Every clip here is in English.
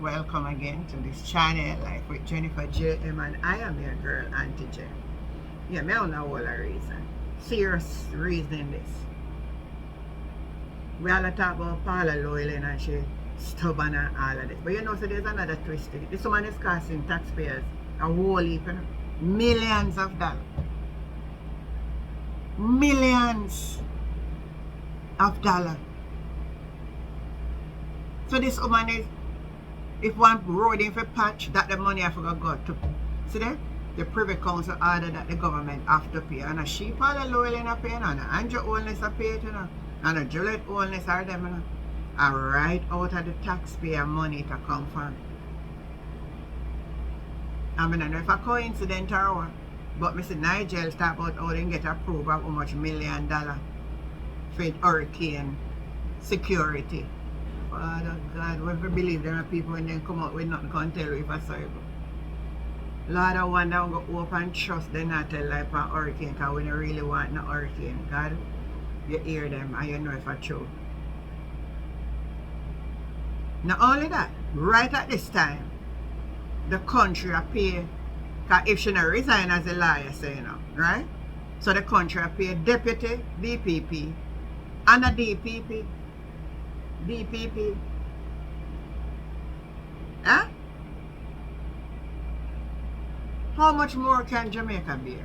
welcome again to this channel, Life with Jennifer JM, and I am your girl, Auntie J. Yeah, me don't know all the reason. Serious reason this. We all talk about Paula Loyalin and she stubborn and all of this. But you know, so there's another twist to it. This woman is costing taxpayers a whole heap, you know? Millions of dollars. Millions of dollars. So this woman is, if one road in for patch, that the money I forgot go to. See there? The Privy Council order that the government have to pay. And a sheep all the Llewellyn are paying, and a Andrew Holness are paying, you know. And a Juliet Holness are them, you know. And right out of the taxpayer money to come from. I mean, I don't know if a coincidence or what, but Mr. Nigel talk about how they get approved of how much $1 million for hurricane security. Father God, we never believe there are people when they come out with nothing can tell you if I saw you. Lord, I wonder how go open trust they not tell like a hurricane, because we don't really want no hurricane. God, you hear them and you know if it's true. Not only that, right at this time, the country appear, because if she not resign as a lawyer, say, you know, right? So the country appear deputy DPP and a DPP. DPP. Huh? How much more can Jamaica bear?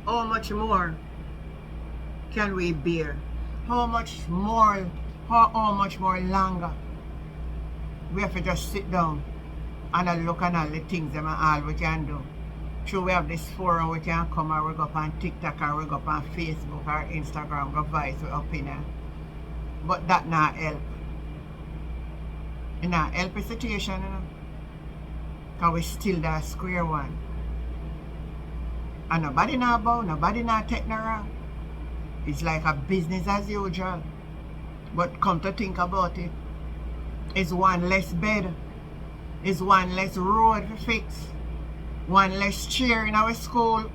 How much more can we bear? How much more, how much more longer? We have to just sit down and look at all the things and all we can do. Sure, we have this forum, we can come or we go up on TikTok or we go up on Facebook or Instagram, go voice our opinion. But that not help. It not help the situation, you know. Because we still that square one. And nobody not bow, nobody not take no wrong. It's like a business as usual. But come to think about it, it's one less bed, it's one less road to fix, one less chair in our school,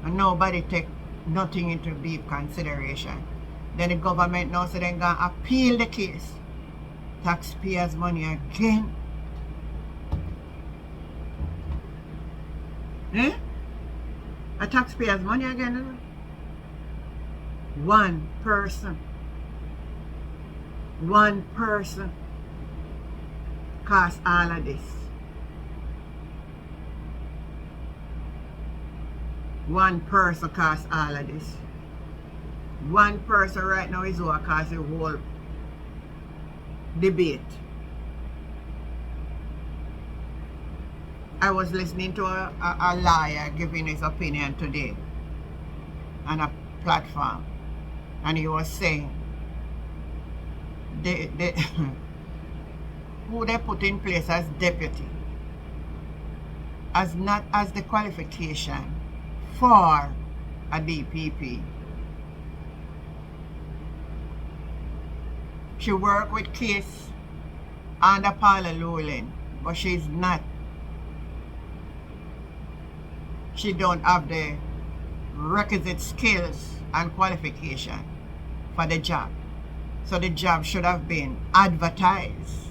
and nobody take nothing into deep consideration. Then the government now say they're going to appeal the case. Taxpayers' money again. Eh? A taxpayers' money again, you know? One person costs all of this. One person costs all of this. One person right now is what costs the whole debate. I was listening to a lawyer giving his opinion today on a platform, and he was saying who they put in place as deputy as not as the qualification for a DPP. She worked with case under Paula Loyalin, but she's not. She don't have the requisite skills and qualification for the job. So the job should have been advertised.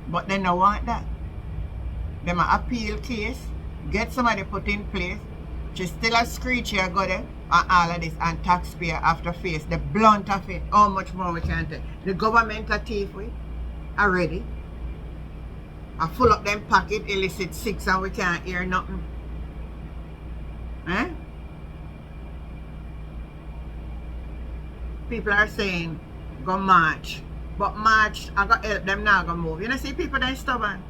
But they don't want that. They might appeal case, get somebody put in place. She's still a screecher go there and all of this, and taxpayer have to face the blunt of it. How much more we can take? The government are thief with already. I full up them pocket, illicit 6 and we can't hear nothing. Eh? People are saying go march. But march, I got help them now go move. You know, see people that stubborn.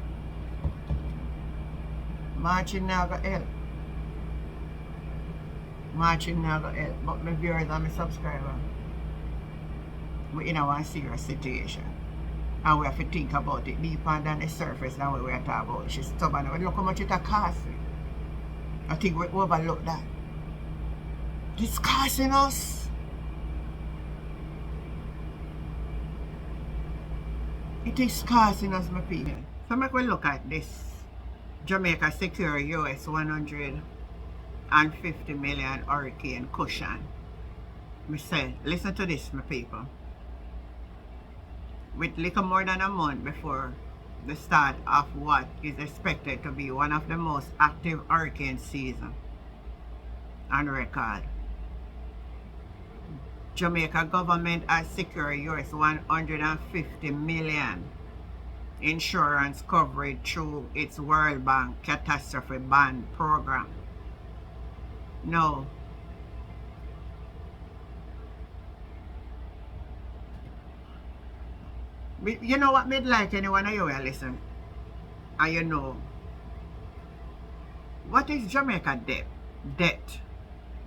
Marching now got help. Marching now got help. But my viewers and my subscribers, we in a serious situation. And we have to think about it deeper than the surface than what we are talking about. She's stubborn. Look how much it costs. I think we overlook that. It's costing us. It is costing us, my people. So make we look at this. Jamaica secure US $100 and 50 million hurricane cushion. Me say, listen to this, my people. With little more than a month before the start of what is expected to be one of the most active hurricane season on record, Jamaica government has secured US 150 million insurance coverage through its World Bank Catastrophe Bond Program. Now, you know what made like anyone of you will listen? And you know, what is Jamaica debt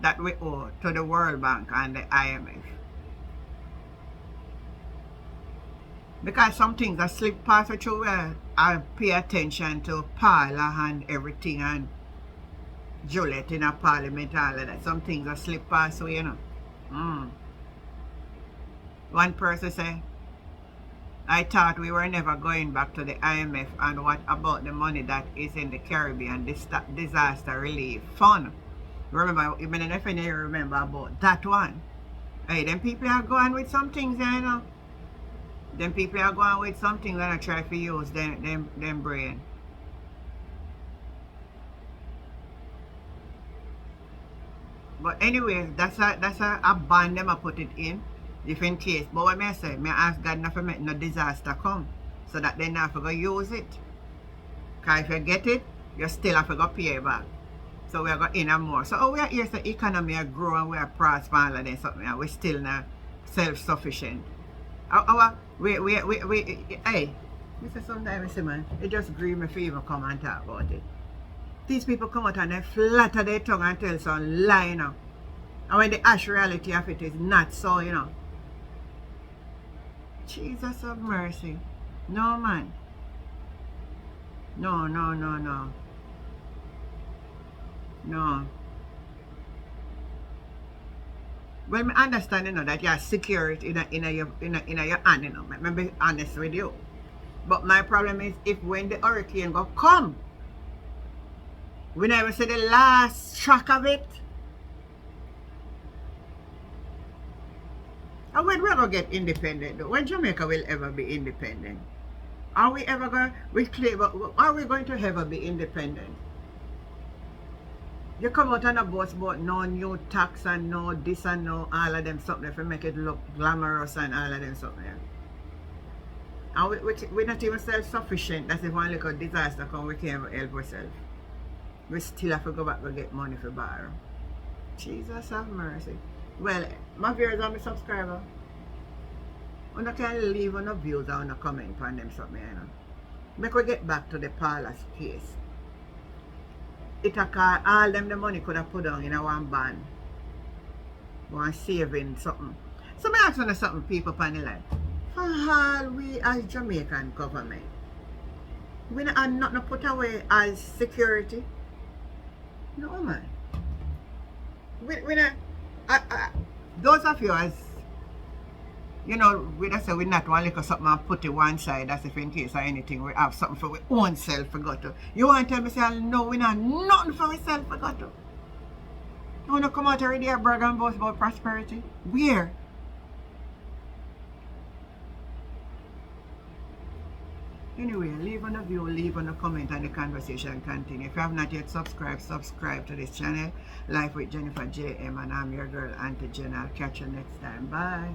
that we owe to the World Bank and the IMF? Because some things that slip past which you I pay attention to Paula and everything and Juliet in a parliament and all of that. Some things that slip past you know. One person say, I thought we were never going back to the IMF, and what about the money that is in the Caribbean Disaster Relief Fund? Remember, even if you remember about that one. Hey, them people are going with some things, you know. Them people are going with some things and I try to use them brain. But anyway, that's a band them I put it in. If in case, but what I say, I ask God not to make no disaster come, so that they not have to use it. Because if you get it, you still have to go pay it back. So we are going in and more. So we are here, so the economy are growing, we are prosper and then something, and we still not self-sufficient. Hey, Mr. Sometimes, man, it just grieve me for even come and talk about it. These people come out and they flatter their tongue and tell some lie, you know. And when the actual reality of it is not so, you know. Jesus of mercy. No, man. No. No. Well, I understand, you know, that you have security in your hand, you know. Let me be honest with you. But my problem is, if when the hurricane go come, we never see the last track of it. And when we're going to get independent, though? When Jamaica will ever be independent? Are we ever going to ever be independent? You come out on a bus about no new tax and no this and no all of them something to make it look glamorous and all of them something. And we're not even self-sufficient. That's if one little disaster come, we can't even help ourselves. We still have to go back to get money for borrow. Jesus have mercy. Well, my viewers and my subscribers, you can leave on no views or no comment on them something, you know. Make we get back to the Paula's case. It a all them the money could have put down in a one band. One saving something. So I ask you something, people on the line. For all we as Jamaican government, we are not put away as security. No, man. We not, those of you as, you know, we just say we not want to look something and put it one side, that's if in case or anything, we have something for our own self forgot to. You want to tell me, say, no, we not nothing for ourselves forgot to. You want to come out already and brag and boast about prosperity? Where? Anyway, leave on a view, leave on a comment, and the conversation continue. If you have not yet subscribed, subscribe to this channel. Life with Jennifer JM, and I'm your girl, Auntie Jen. I'll catch you next time. Bye.